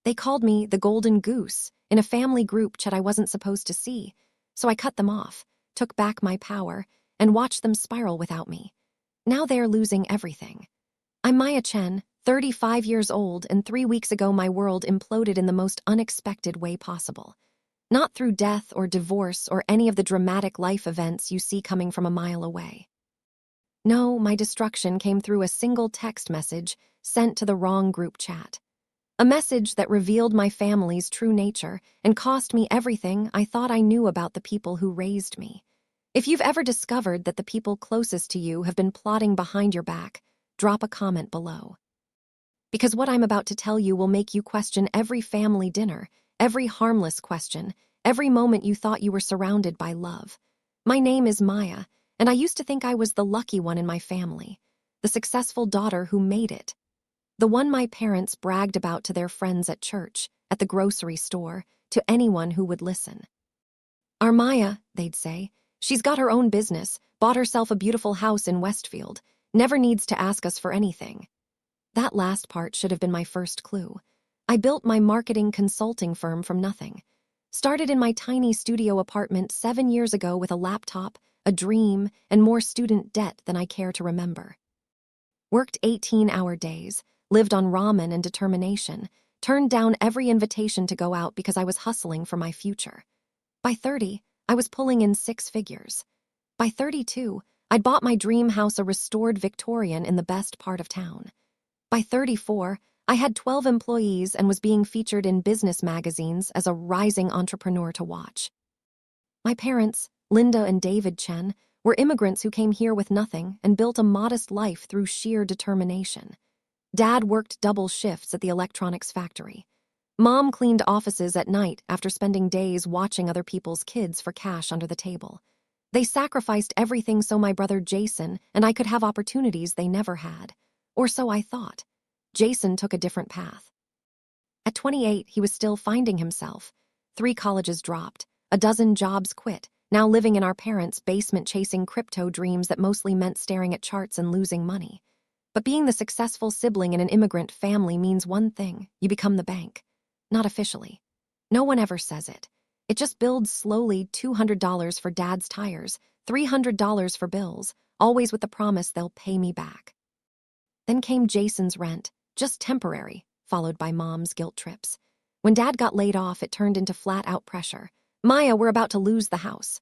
They called me the Golden Goose in a family group chat I wasn't supposed to see, so I cut them off, took back my power, and watched them spiral without me. Now they're losing everything. I'm Maya Chen, 35 years old, and 3 weeks ago my world imploded in the most unexpected way possible. Not through death or divorce or any of the dramatic life events you see coming from a mile away. No, my destruction came through a single text message sent to the wrong group chat. A message that revealed my family's true nature and cost me everything I thought I knew about the people who raised me. If you've ever discovered that the people closest to you have been plotting behind your back, drop a comment below. Because what I'm about to tell you will make you question every family dinner, every harmless question, every moment you thought you were surrounded by love. My name is Maya, and I used to think I was the lucky one in my family, the successful daughter who made it. The one my parents bragged about to their friends at church, at the grocery store, to anyone who would listen. Our Maya, they'd say, she's got her own business, bought herself a beautiful house in Westfield, never needs to ask us for anything. That last part should have been my first clue. I built my marketing consulting firm from nothing. Started in my tiny studio apartment 7 years ago with a laptop, a dream, and more student debt than I care to remember. Worked 18-hour days, lived on ramen and determination, turned down every invitation to go out because I was hustling for my future. By 30, I was pulling in 6 figures. By 32, I'd bought my dream house, a restored Victorian in the best part of town. By 34, I had 12 employees and was being featured in business magazines as a rising entrepreneur to watch. My parents, Linda and David Chen, were immigrants who came here with nothing and built a modest life through sheer determination. Dad worked double shifts at the electronics factory. Mom cleaned offices at night after spending days watching other people's kids for cash under the table. They sacrificed everything so my brother Jason and I could have opportunities they never had. Or so I thought. Jason took a different path. At 28, he was still finding himself. 3 colleges dropped, a dozen jobs quit, now living in our parents' basement chasing crypto dreams that mostly meant staring at charts and losing money. But being the successful sibling in an immigrant family means one thing: you become the bank. Not officially. No one ever says it. It just builds slowly: $200 for Dad's tires, $300 for bills, always with the promise they'll pay me back. Then came Jason's rent, just temporary, followed by Mom's guilt trips. When Dad got laid off, it turned into flat-out pressure. Maya, we're about to lose the house.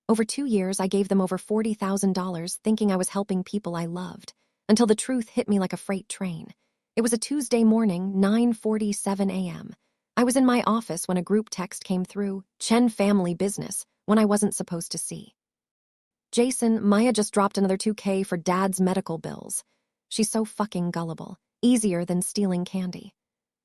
Over 2 years, I gave them over $40,000 thinking I was helping people I loved, until the truth hit me like a freight train. It was a Tuesday morning, 9:47 a.m. I was in my office when a group text came through, Chen family business, one I wasn't supposed to see. Jason, Maya just dropped another $2K for Dad's medical bills. She's so fucking gullible, easier than stealing candy.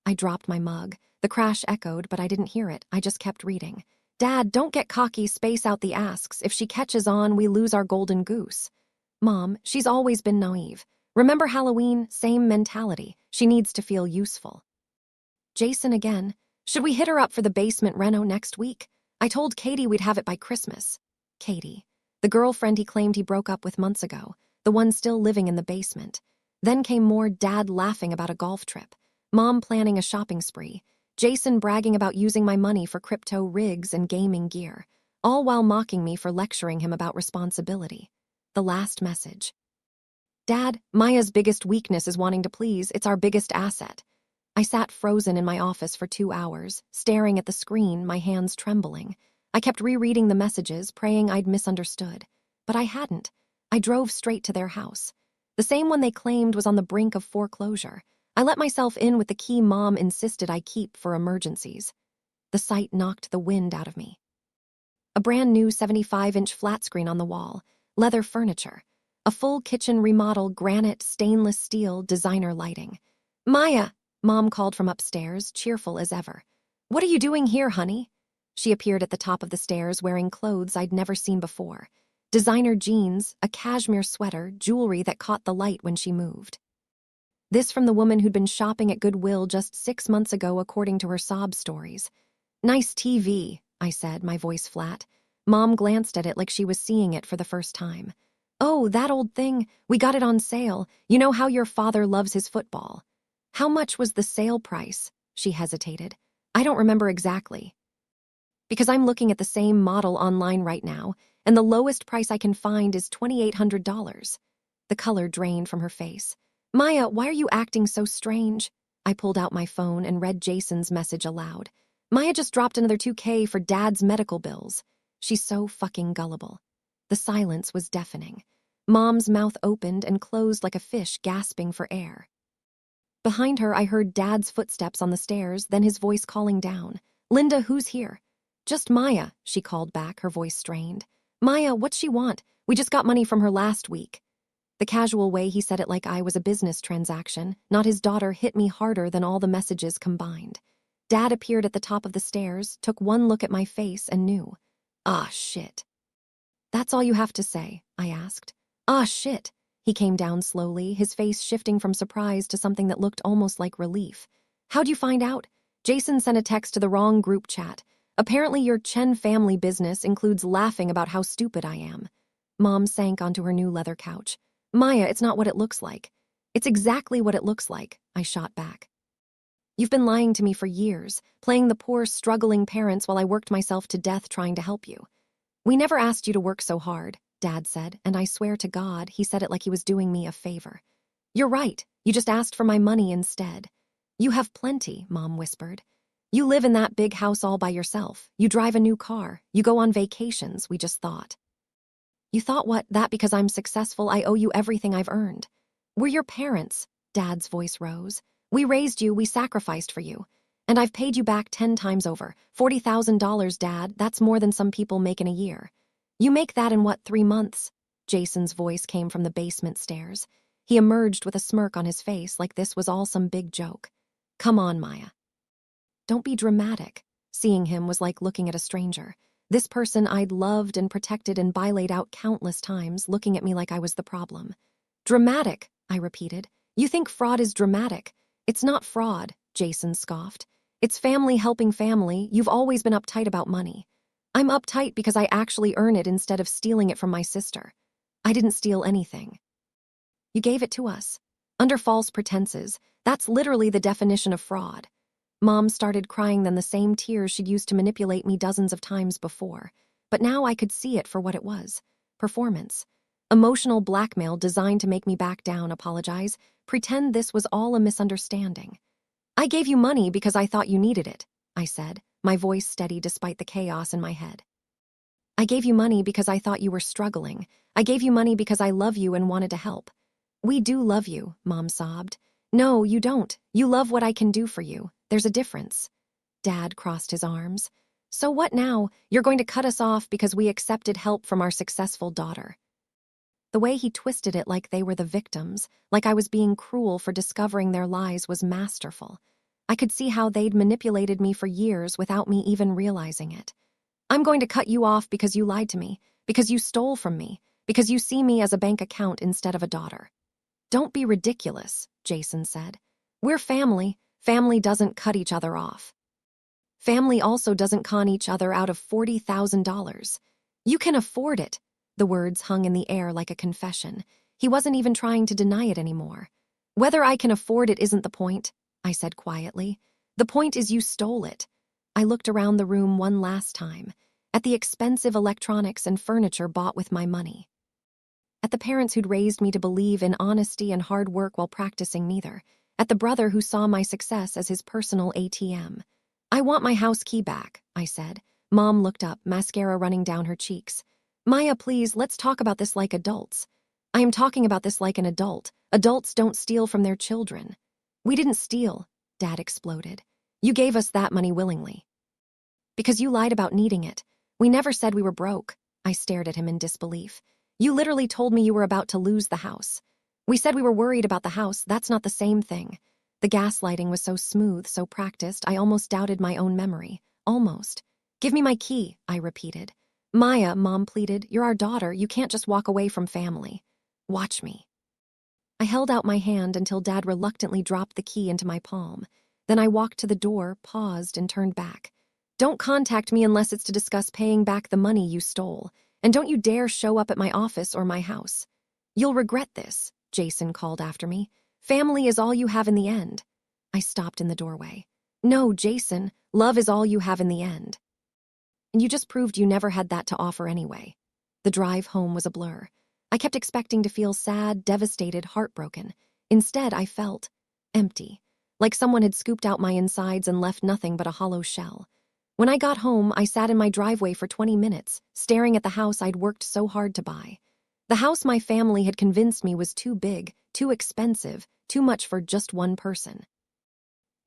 I dropped my mug. The crash echoed, but I didn't hear it. I just kept reading. Dad, don't get cocky, space out the asks. If she catches on, we lose our golden goose. Mom, she's always been naive. Remember Halloween? Same mentality. She needs to feel useful. Jason again. Should we hit her up for the basement reno next week? I told Katie we'd have it by Christmas. Katie. The girlfriend he claimed he broke up with months ago. The one still living in the basement. Then came more: Dad laughing about a golf trip. Mom planning a shopping spree. Jason bragging about using my money for crypto rigs and gaming gear, all while mocking me for lecturing him about responsibility. The last message. Dad, Maya's biggest weakness is wanting to please. It's our biggest asset. I sat frozen in my office for 2 hours, staring at the screen, my hands trembling. I kept rereading the messages, praying I'd misunderstood. But I hadn't. I drove straight to their house. The same one they claimed was on the brink of foreclosure. I let myself in with the key Mom insisted I keep for emergencies. The sight knocked the wind out of me. A brand new 75-inch flat screen on the wall, leather furniture, a full kitchen remodel, granite, stainless steel, designer lighting. Maya, Mom called from upstairs, cheerful as ever. What are you doing here, honey? She appeared at the top of the stairs wearing clothes I'd never seen before. Designer jeans, a cashmere sweater, jewelry that caught the light when she moved. This from the woman who'd been shopping at Goodwill just 6 months ago, according to her sob stories. Nice TV, I said, my voice flat. Mom glanced at it like she was seeing it for the first time. Oh, that old thing. We got it on sale. You know how your father loves his football. How much was the sale price? She hesitated. I don't remember exactly. Because I'm looking at the same model online right now, and the lowest price I can find is $2,800. The color drained from her face. Maya, why are you acting so strange? I pulled out my phone and read Jason's message aloud. Maya just dropped another $2K for Dad's medical bills. She's so fucking gullible. The silence was deafening. Mom's mouth opened and closed like a fish gasping for air. Behind her, I heard Dad's footsteps on the stairs, then his voice calling down. Linda, who's here? Just Maya, she called back, her voice strained. Maya, what's she want? We just got money from her last week. The casual way he said it like I was a business transaction, not his daughter, hit me harder than all the messages combined. Dad appeared at the top of the stairs, took one look at my face and knew. Ah, shit. That's all you have to say, I asked. Ah, shit. He came down slowly, his face shifting from surprise to something that looked almost like relief. How'd you find out? Jason sent a text to the wrong group chat. Apparently your Chen family business includes laughing about how stupid I am. Mom sank onto her new leather couch. Maya, it's not what it looks like. It's exactly what it looks like, I shot back. You've been lying to me for years, playing the poor, struggling parents while I worked myself to death trying to help you. We never asked you to work so hard, Dad said, and I swear to God, he said it like he was doing me a favor. You're right, you just asked for my money instead. You have plenty, Mom whispered. You live in that big house all by yourself. You drive a new car. You go on vacations, we just thought. You thought what? That because I'm successful, I owe you everything I've earned. We're your parents, Dad's voice rose. We raised you, we sacrificed for you. And I've paid you back 10 times over. $40,000, Dad, that's more than some people make in a year. You make that in what, 3 months? Jason's voice came from the basement stairs. He emerged with a smirk on his face like this was all some big joke. Come on, Maya. Don't be dramatic. Seeing him was like looking at a stranger. This person I'd loved and protected and laid out countless times, looking at me like I was the problem. Dramatic, I repeated. You think fraud is dramatic. It's not fraud, Jason scoffed. It's family helping family. You've always been uptight about money. I'm uptight because I actually earn it instead of stealing it from my sister. I didn't steal anything. You gave it to us. Under false pretenses. That's literally the definition of fraud. Mom started crying, then the same tears she'd used to manipulate me dozens of times before. But now I could see it for what it was. Performance. Emotional blackmail designed to make me back down, apologize, pretend this was all a misunderstanding. I gave you money because I thought you needed it, I said, my voice steady despite the chaos in my head. I gave you money because I thought you were struggling. I gave you money because I love you and wanted to help. We do love you, Mom sobbed. No, you don't. You love what I can do for you. There's a difference. Dad crossed his arms. So what now? You're going to cut us off because we accepted help from our successful daughter. The way he twisted it like they were the victims, like I was being cruel for discovering their lies, was masterful. I could see how they'd manipulated me for years without me even realizing it. I'm going to cut you off because you lied to me, because you stole from me, because you see me as a bank account instead of a daughter. Don't be ridiculous, Jason said. We're family. Family doesn't cut each other off. Family also doesn't con each other out of $40,000. You can afford it. The words hung in the air like a confession. He wasn't even trying to deny it anymore. Whether I can afford it isn't the point, I said quietly. The point is you stole it. I looked around the room one last time, at the expensive electronics and furniture bought with my money. At the parents who'd raised me to believe in honesty and hard work while practicing neither. At the brother who saw my success as his personal ATM. I want my house key back, I said. Mom looked up, mascara running down her cheeks. Maya, please, let's talk about this like adults. I am talking about this like an adult. Adults don't steal from their children. We didn't steal, Dad exploded. You gave us that money willingly. Because you lied about needing it. We never said we were broke. I stared at him in disbelief. You literally told me you were about to lose the house. We said we were worried about the house. That's not the same thing. The gaslighting was so smooth, so practiced, I almost doubted my own memory. Almost. Give me my key, I repeated. Maya, Mom pleaded, you're our daughter. You can't just walk away from family. Watch me. I held out my hand until Dad reluctantly dropped the key into my palm. Then I walked to the door, paused, and turned back. Don't contact me unless it's to discuss paying back the money you stole. And don't you dare show up at my office or my house. You'll regret this, Jason called after me. Family is all you have in the end. I stopped in the doorway. No, Jason, love is all you have in the end. And you just proved you never had that to offer anyway. The drive home was a blur. I kept expecting to feel sad, devastated, heartbroken. Instead, I felt empty, like someone had scooped out my insides and left nothing but a hollow shell. When I got home, I sat in my driveway for 20 minutes, staring at the house I'd worked so hard to buy. The house my family had convinced me was too big, too expensive, too much for just one person.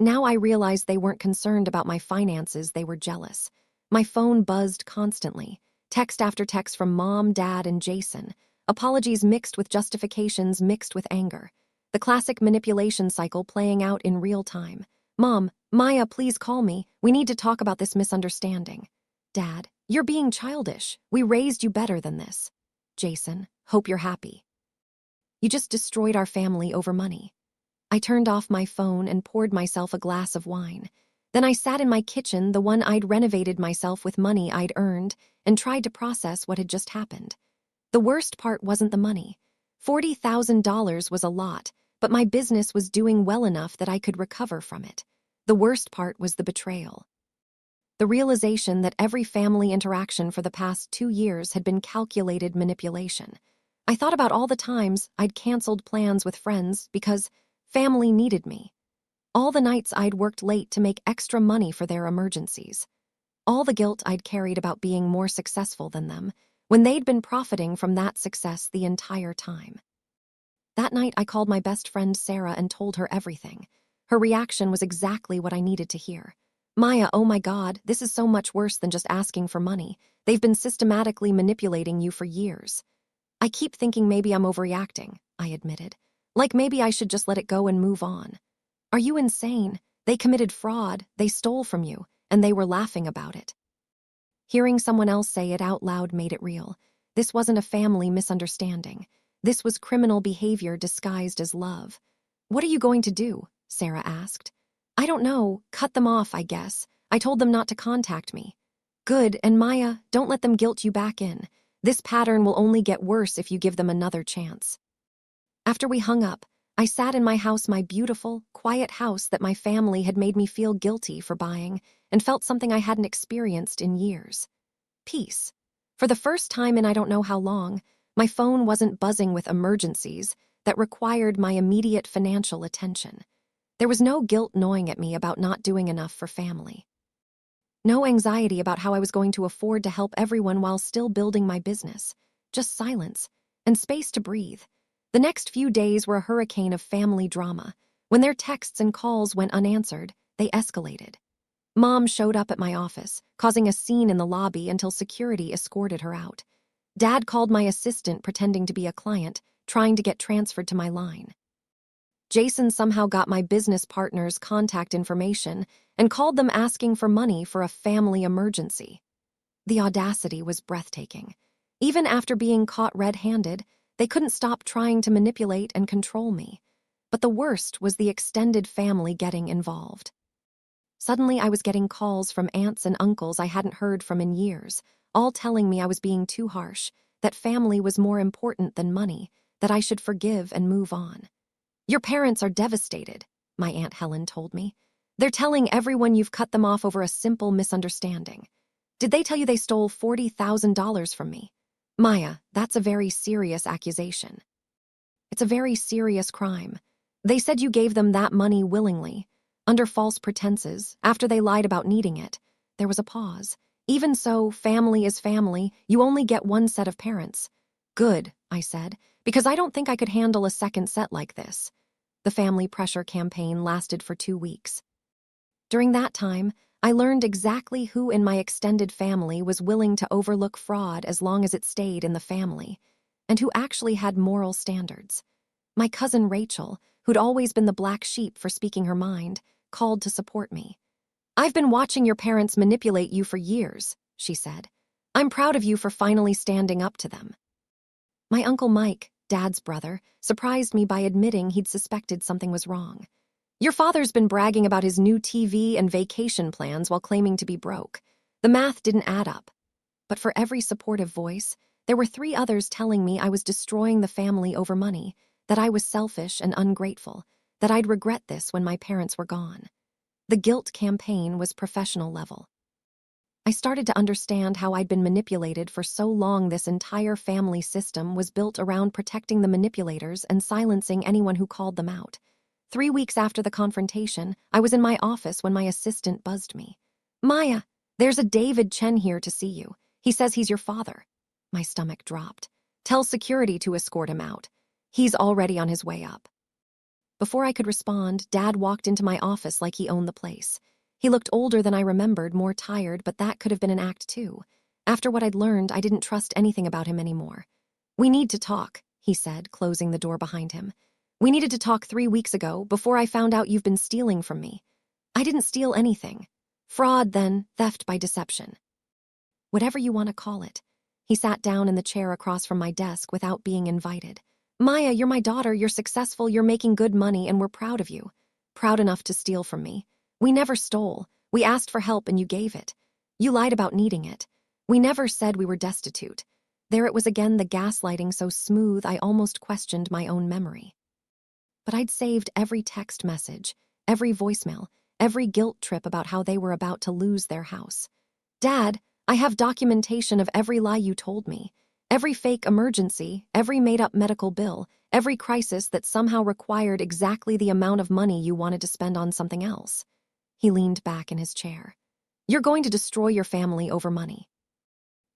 Now I realized they weren't concerned about my finances, they were jealous. My phone buzzed constantly, text after text from Mom, Dad, and Jason. Apologies mixed with justifications mixed with anger. The classic manipulation cycle playing out in real time. Mom, Maya, please call me. We need to talk about this misunderstanding. Dad, you're being childish. We raised you better than this. Jason, hope you're happy. You just destroyed our family over money. I turned off my phone and poured myself a glass of wine. Then I sat in my kitchen, the one I'd renovated myself with money I'd earned, and tried to process what had just happened. The worst part wasn't the money. $40,000 was a lot, but my business was doing well enough that I could recover from it. The worst part was the betrayal. The realization that every family interaction for the past 2 years had been calculated manipulation. I thought about all the times I'd canceled plans with friends because family needed me. All the nights I'd worked late to make extra money for their emergencies. All the guilt I'd carried about being more successful than them, when they'd been profiting from that success the entire time. That night, I called my best friend Sarah and told her everything. Her reaction was exactly what I needed to hear. Maya, oh my God, this is so much worse than just asking for money. They've been systematically manipulating you for years. I keep thinking maybe I'm overreacting, I admitted. Like maybe I should just let it go and move on. Are you insane? They committed fraud, they stole from you, and they were laughing about it. Hearing someone else say it out loud made it real. This wasn't a family misunderstanding. This was criminal behavior disguised as love. What are you going to do? Sarah asked. I don't know. Cut them off, I guess. I told them not to contact me. Good, and Maya, don't let them guilt you back in. This pattern will only get worse if you give them another chance. After we hung up, I sat in my house, my beautiful, quiet house that my family had made me feel guilty for buying, and felt something I hadn't experienced in years. Peace. For the first time in I don't know how long, my phone wasn't buzzing with emergencies that required my immediate financial attention. There was no guilt gnawing at me about not doing enough for family. No anxiety about how I was going to afford to help everyone while still building my business. Just silence and space to breathe. The next few days were a hurricane of family drama. When their texts and calls went unanswered, they escalated. Mom showed up at my office, causing a scene in the lobby until security escorted her out. Dad called my assistant pretending to be a client, trying to get transferred to my line. Jason somehow got my business partner's contact information and called them asking for money for a family emergency. The audacity was breathtaking. Even after being caught red-handed, they couldn't stop trying to manipulate and control me. But the worst was the extended family getting involved. Suddenly, I was getting calls from aunts and uncles I hadn't heard from in years, all telling me I was being too harsh, that family was more important than money, that I should forgive and move on. Your parents are devastated, my Aunt Helen told me. They're telling everyone you've cut them off over a simple misunderstanding. Did they tell you they stole $40,000 from me? Maya, that's a very serious accusation. It's a very serious crime. They said you gave them that money willingly, under false pretenses, after they lied about needing it. There was a pause. Even so, family is family. You only get one set of parents. Good, I said, because I don't think I could handle a second set like this. The family pressure campaign lasted for 2 weeks. During that time, I learned exactly who in my extended family was willing to overlook fraud as long as it stayed in the family, and who actually had moral standards. My cousin Rachel, who'd always been the black sheep for speaking her mind, called to support me. I've been watching your parents manipulate you for years, she said. I'm proud of you for finally standing up to them. My Uncle Mike, Dad's brother, surprised me by admitting he'd suspected something was wrong. Your father's been bragging about his new TV and vacation plans while claiming to be broke. The math didn't add up. But for every supportive voice, there were 3 others telling me I was destroying the family over money, that I was selfish and ungrateful, that I'd regret this when my parents were gone. The guilt campaign was professional level. I started to understand how I'd been manipulated for so long. This entire family system was built around protecting the manipulators and silencing anyone who called them out. 3 weeks after the confrontation, I was in my office when my assistant buzzed me. "Maya, there's a David Chen here to see you. He says he's your father." My stomach dropped. "Tell security to escort him out. He's already on his way up." Before I could respond, Dad walked into my office like he owned the place. He looked older than I remembered, more tired, but that could have been an act too. After what I'd learned, I didn't trust anything about him anymore. "We need to talk," he said, closing the door behind him. "We needed to talk 3 weeks ago, before I found out you've been stealing from me." "I didn't steal anything." "Fraud, then, theft by deception." "Whatever you want to call it." He sat down in the chair across from my desk without being invited. "Maya, you're my daughter, you're successful, you're making good money, and we're proud of you. Proud enough to steal from me. We never stole. We asked for help and you gave it. You lied about needing it. We never said we were destitute." There it was again, the gaslighting so smooth I almost questioned my own memory. But I'd saved every text message, every voicemail, every guilt trip about how they were about to lose their house. "Dad, I have documentation of every lie you told me. Every fake emergency, every made-up medical bill, every crisis that somehow required exactly the amount of money you wanted to spend on something else." He leaned back in his chair. "You're going to destroy your family over money.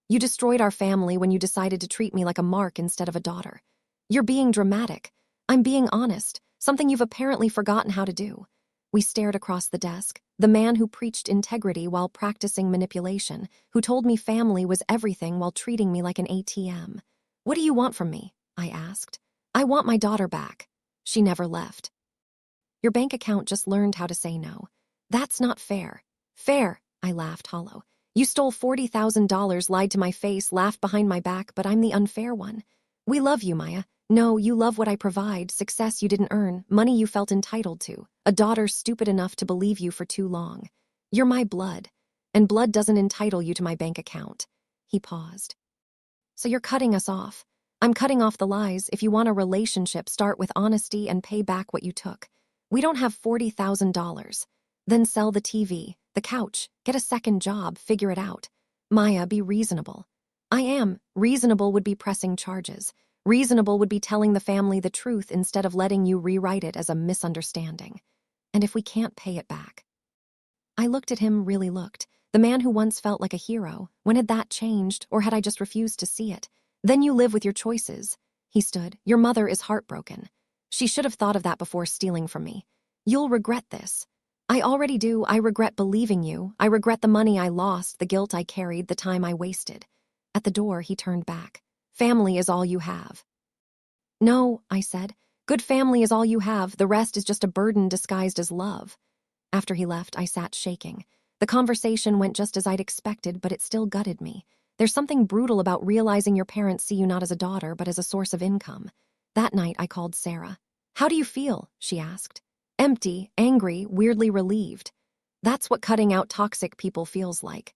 You destroyed our family when you decided to treat me like a mark instead of a daughter. You're being dramatic. I'm being honest, something you've apparently forgotten how to do." We stared across the desk. The man who preached integrity while practicing manipulation, who told me family was everything while treating me like an ATM. "What do you want from me?" I asked. "I want my daughter back. She never left." "Your bank account just learned how to say no." "That's not fair." "Fair," I laughed hollow. "You stole $40,000, lied to my face, laughed behind my back, but I'm the unfair one. We love you, Maya. No, you love what I provide, success you didn't earn, money you felt entitled to, a daughter stupid enough to believe you for too long. You're my blood, and blood doesn't entitle you to my bank account." He paused. "So you're cutting us off." "I'm cutting off the lies. If you want a relationship, start with honesty and pay back what you took. We don't have $40,000. Then sell the TV, the couch, get a second job, figure it out. Maya, be reasonable." "I am. Reasonable would be pressing charges. Reasonable would be telling the family the truth instead of letting you rewrite it as a misunderstanding. And if we can't pay it back?" I looked at him, really looked. The man who once felt like a hero. When had that changed, or had I just refused to see it? "Then you live with your choices." He stood. "Your mother is heartbroken. She should have thought of that before stealing from me. You'll regret this." "I already do. I regret believing you. I regret the money I lost, the guilt I carried, the time I wasted." At the door, he turned back. "Family is all you have." "No," I said. "Good family is all you have. The rest is just a burden disguised as love." After he left, I sat shaking. The conversation went just as I'd expected, but it still gutted me. There's something brutal about realizing your parents see you not as a daughter, but as a source of income. That night, I called Sarah. "How do you feel?" she asked. "Empty, angry, weirdly relieved." That's what cutting out toxic people feels like.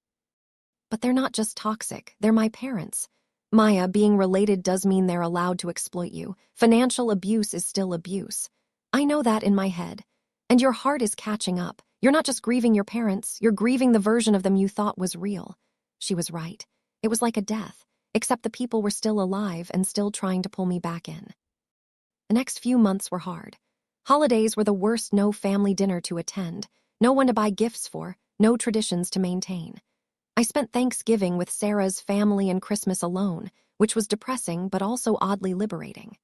But they're not just toxic, they're my parents. Maya, being related does mean they're allowed to exploit you. Financial abuse is still abuse. I know that in my head. And your heart is catching up. You're not just grieving your parents, you're grieving the version of them you thought was real. She was right. It was like a death, except the people were still alive and still trying to pull me back in. The next few months were hard. Holidays were the worst. No family dinner to attend, no one to buy gifts for, no traditions to maintain. I spent Thanksgiving with Sarah's family and Christmas alone, which was depressing but also oddly liberating.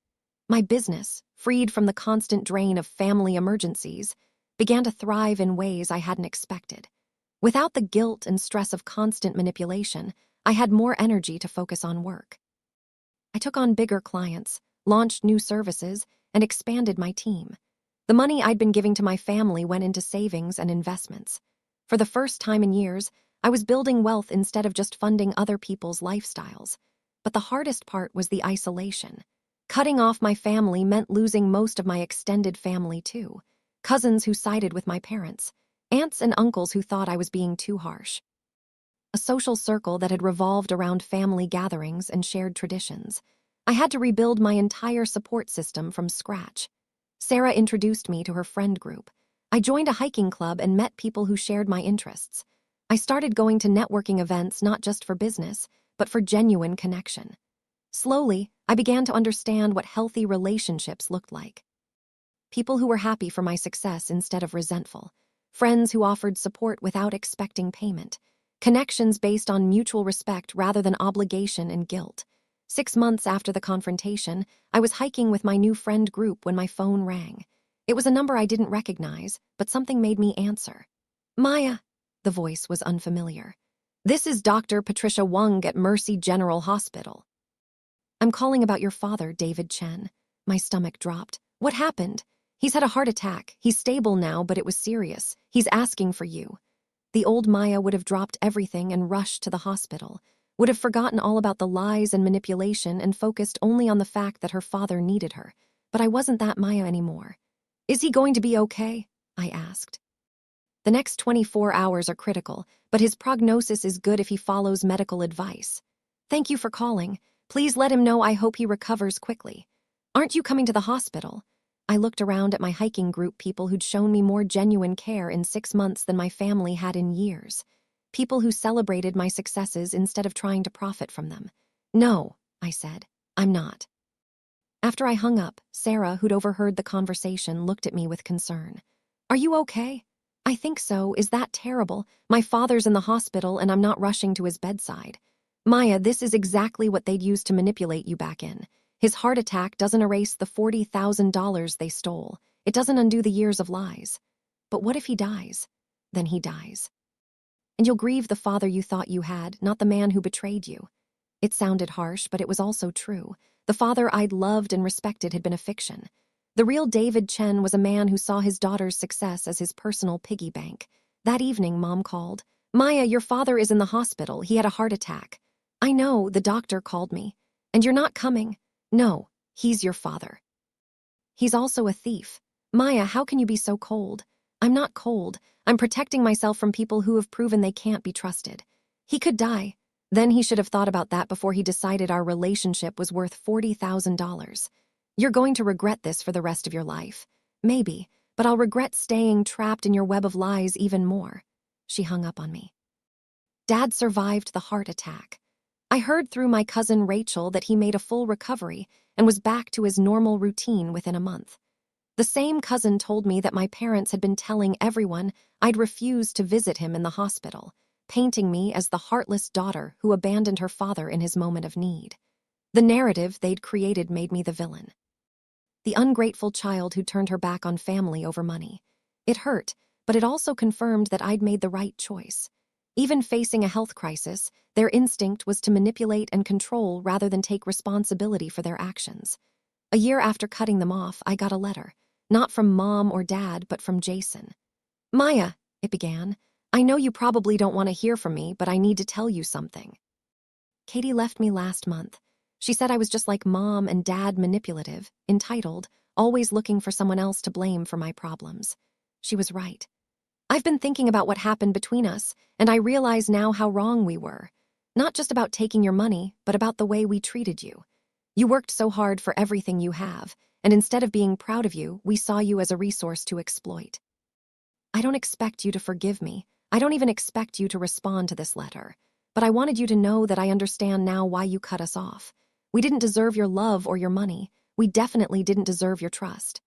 My business, freed from the constant drain of family emergencies, began to thrive in ways I hadn't expected. Without the guilt and stress of constant manipulation, I had more energy to focus on work. I took on bigger clients, launched new services, and expanded my team. The money I'd been giving to my family went into savings and investments. For the first time in years, I was building wealth instead of just funding other people's lifestyles. But the hardest part was the isolation. Cutting off my family meant losing most of my extended family too. Cousins who sided with my parents, aunts and uncles who thought I was being too harsh. A social circle that had revolved around family gatherings and shared traditions. I had to rebuild my entire support system from scratch. Sarah introduced me to her friend group. I joined a hiking club and met people who shared my interests. I started going to networking events not just for business, but for genuine connection. Slowly, I began to understand what healthy relationships looked like. People who were happy for my success instead of resentful. Friends who offered support without expecting payment. Connections based on mutual respect rather than obligation and guilt. 6 months after the confrontation, I was hiking with my new friend group when my phone rang. It was a number I didn't recognize, but something made me answer. Maya. The voice was unfamiliar. This is Dr. Patricia Wang at Mercy General Hospital. I'm calling about your father, David Chen. My stomach dropped. What happened? He's had a heart attack. He's stable now, but it was serious. He's asking for you. The old Maya would have dropped everything and rushed to the hospital, would have forgotten all about the lies and manipulation and focused only on the fact that her father needed her. But I wasn't that Maya anymore. Is he going to be okay? I asked. The next 24 hours are critical, but his prognosis is good if he follows medical advice. Thank you for calling. Please let him know I hope he recovers quickly. Aren't you coming to the hospital? I looked around at my hiking group people who'd shown me more genuine care in 6 months than my family had in years. People who celebrated my successes instead of trying to profit from them. No, I said, I'm not. After I hung up, Sarah, who'd overheard the conversation, looked at me with concern. Are you okay? I think so. Is that terrible? My father's in the hospital and I'm not rushing to his bedside. Maya, this is exactly what they'd use to manipulate you back in. His heart attack doesn't erase the $40,000 they stole. It doesn't undo the years of lies. But what if he dies? Then he dies. And you'll grieve the father you thought you had, not the man who betrayed you. It sounded harsh, but it was also true. The father I'd loved and respected had been a fiction. The real David Chen was a man who saw his daughter's success as his personal piggy bank. That evening, Mom called. Maya, your father is in the hospital. He had a heart attack. I know, the doctor called me. And you're not coming. No, he's your father. He's also a thief. Maya, how can you be so cold? I'm not cold. I'm protecting myself from people who have proven they can't be trusted. He could die. Then he should have thought about that before he decided our relationship was worth $40,000. You're going to regret this for the rest of your life. Maybe, but I'll regret staying trapped in your web of lies even more. She hung up on me. Dad survived the heart attack. I heard through my cousin Rachel that he made a full recovery and was back to his normal routine within a month. The same cousin told me that my parents had been telling everyone I'd refused to visit him in the hospital, painting me as the heartless daughter who abandoned her father in his moment of need. The narrative they'd created made me the villain. The ungrateful child who turned her back on family over money. It hurt, but it also confirmed that I'd made the right choice. Even facing a health crisis, their instinct was to manipulate and control rather than take responsibility for their actions. A year after cutting them off, I got a letter, not from Mom or Dad, but from Jason. Maya, it began, I know you probably don't want to hear from me, but I need to tell you something. Katie left me last month. She said I was just like Mom and Dad, manipulative, entitled, always looking for someone else to blame for my problems. She was right. I've been thinking about what happened between us, and I realize now how wrong we were. Not just about taking your money, but about the way we treated you. You worked so hard for everything you have, and instead of being proud of you, we saw you as a resource to exploit. I don't expect you to forgive me. I don't even expect you to respond to this letter. But I wanted you to know that I understand now why you cut us off. We didn't deserve your love or your money. We definitely didn't deserve your trust.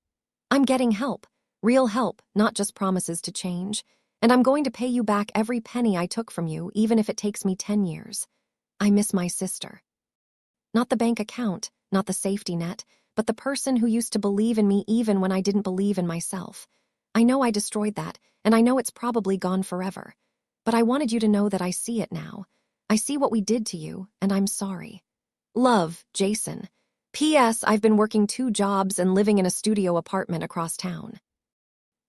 I'm getting help. Real help, not just promises to change. And I'm going to pay you back every penny I took from you, even if it takes me 10 years. I miss my sister. Not the bank account, not the safety net, but the person who used to believe in me even when I didn't believe in myself. I know I destroyed that, and I know it's probably gone forever. But I wanted you to know that I see it now. I see what we did to you, and I'm sorry. Love, Jason. P.S. I've been working 2 jobs and living in a studio apartment across town.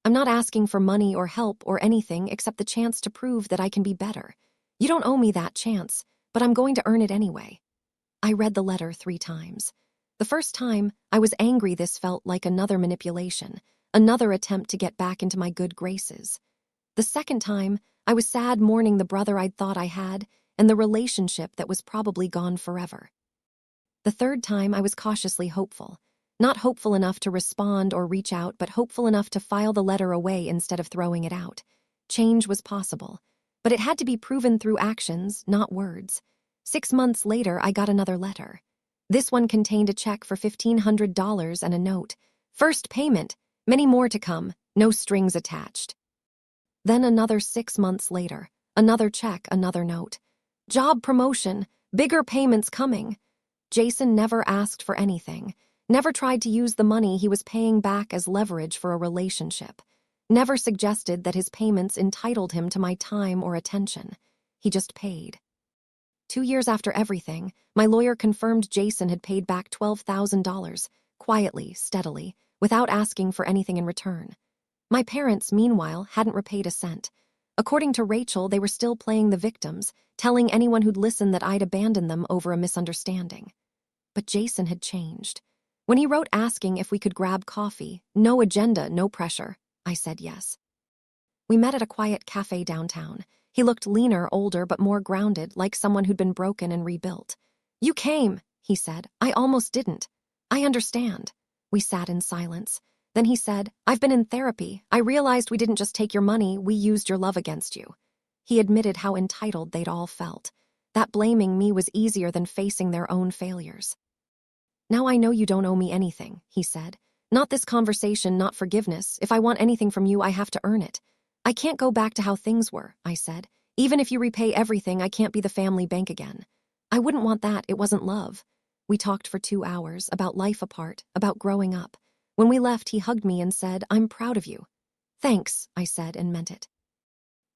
I'm not asking for money or help or anything except the chance to prove that I can be better. You don't owe me that chance, but I'm going to earn it anyway. I read the letter 3 times. The first time, I was angry this felt like another manipulation, another attempt to get back into my good graces. The second time, I was sad mourning the brother I'd thought I had and the relationship that was probably gone forever. The third time, I was cautiously hopeful. Not hopeful enough to respond or reach out, but hopeful enough to file the letter away instead of throwing it out. Change was possible, but it had to be proven through actions, not words. 6 months later, I got another letter. This one contained a check for $1,500 and a note. First payment, many more to come, no strings attached. Then another 6 months later, another check, another note. Job promotion, bigger payments coming. Jason never asked for anything, never tried to use the money he was paying back as leverage for a relationship, never suggested that his payments entitled him to my time or attention. He just paid. 2 years after everything, my lawyer confirmed Jason had paid back $12,000, quietly, steadily, without asking for anything in return. My parents, meanwhile, hadn't repaid a cent. According to Rachel, they were still playing the victims, telling anyone who'd listen that I'd abandoned them over a misunderstanding. But Jason had changed. When he wrote asking if we could grab coffee, no agenda, no pressure, I said yes. We met at a quiet cafe downtown. He looked leaner, older, but more grounded, like someone who'd been broken and rebuilt. "You came," he said. "I almost didn't. I understand." We sat in silence. Then he said, "I've been in therapy. I realized we didn't just take your money, we used your love against you." He admitted how entitled they'd all felt. That blaming me was easier than facing their own failures. "Now I know you don't owe me anything," he said. "Not this conversation, not forgiveness. If I want anything from you, I have to earn it." "I can't go back to how things were," I said. "Even if you repay everything, I can't be the family bank again." "I wouldn't want that. It wasn't love." We talked for 2 hours, about life apart, about growing up. When we left, he hugged me and said, "I'm proud of you." "Thanks," I said and meant it.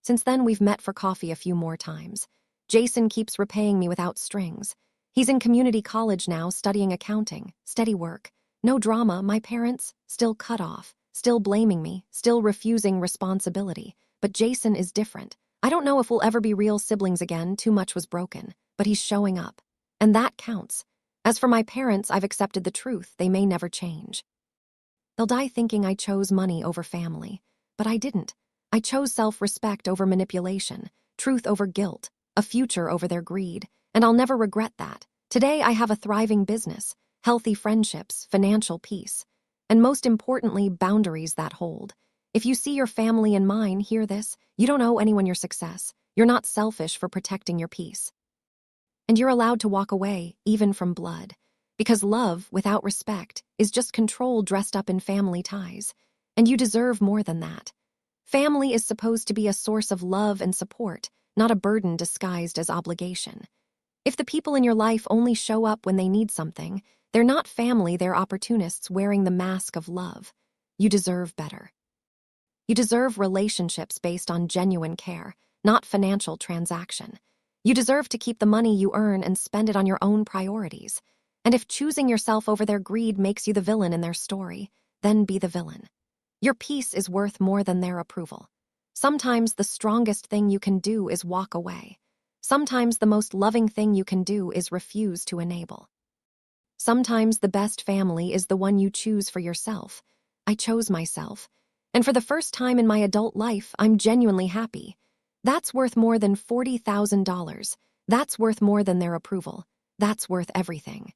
Since then, we've met for coffee a few more times. Jason keeps repaying me without strings. He's in community college now, studying accounting, steady work. No drama, my parents, still cut off, still blaming me, still refusing responsibility. But Jason is different. I don't know if we'll ever be real siblings again, too much was broken. But he's showing up. And that counts. As for my parents, I've accepted the truth, they may never change. They'll die thinking I chose money over family. But I didn't. I chose self-respect over manipulation, truth over guilt, a future over their greed. And I'll never regret that. Today I have a thriving business, healthy friendships, financial peace. And most importantly, boundaries that hold. If you see your family and mine hear this, you don't owe anyone your success. You're not selfish for protecting your peace. And you're allowed to walk away, even from blood. Because love, without respect, is just control dressed up in family ties. And you deserve more than that. Family is supposed to be a source of love and support, not a burden disguised as obligation. If the people in your life only show up when they need something, they're not family, they're opportunists wearing the mask of love. You deserve better. You deserve relationships based on genuine care, not financial transaction. You deserve to keep the money you earn and spend it on your own priorities. And if choosing yourself over their greed makes you the villain in their story, then be the villain. Your peace is worth more than their approval. Sometimes the strongest thing you can do is walk away. Sometimes the most loving thing you can do is refuse to enable. Sometimes the best family is the one you choose for yourself. I chose myself. And for the first time in my adult life, I'm genuinely happy. That's worth more than $40,000. That's worth more than their approval. That's worth everything.